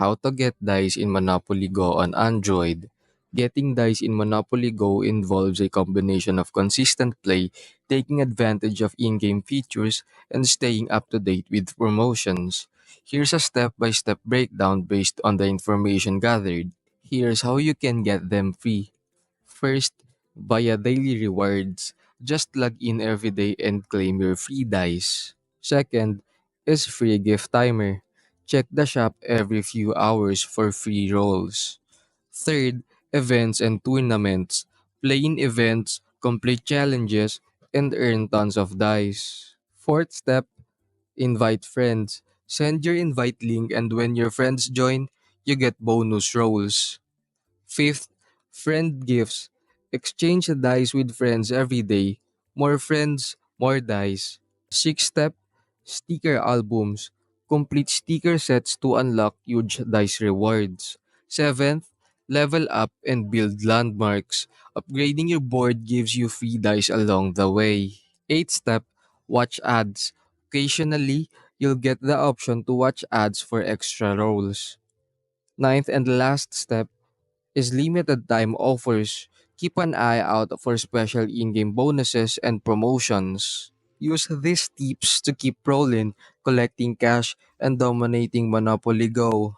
How to get dice in Monopoly Go on Android. Getting dice in Monopoly Go involves a combination of consistent play, taking advantage of in game features, and staying up to date with promotions. Here's a step by step breakdown based on the information gathered. Here's how you can get them free. First, via daily rewards. Just log in every day and claim your free dice. Second is free gift timer. Check the shop every few hours for free rolls. Third, events and tournaments. Play in events, complete challenges, and earn tons of dice. Fourth step, invite friends. Send your invite link, and when your friends join, you get bonus rolls. Fifth, friend gifts. Exchange the dice with friends every day. More friends, more dice. Sixth step, sticker albums. Complete sticker sets to unlock huge dice rewards. Seventh, level up and build landmarks. Upgrading your board gives you free dice along the way. Eighth step, watch ads. Occasionally, you'll get the option to watch ads for extra rolls. Ninth and last step, is limited time offers. Keep an eye out for special in-game bonuses and promotions. Use these tips to keep rolling, collecting cash, and dominating Monopoly Go.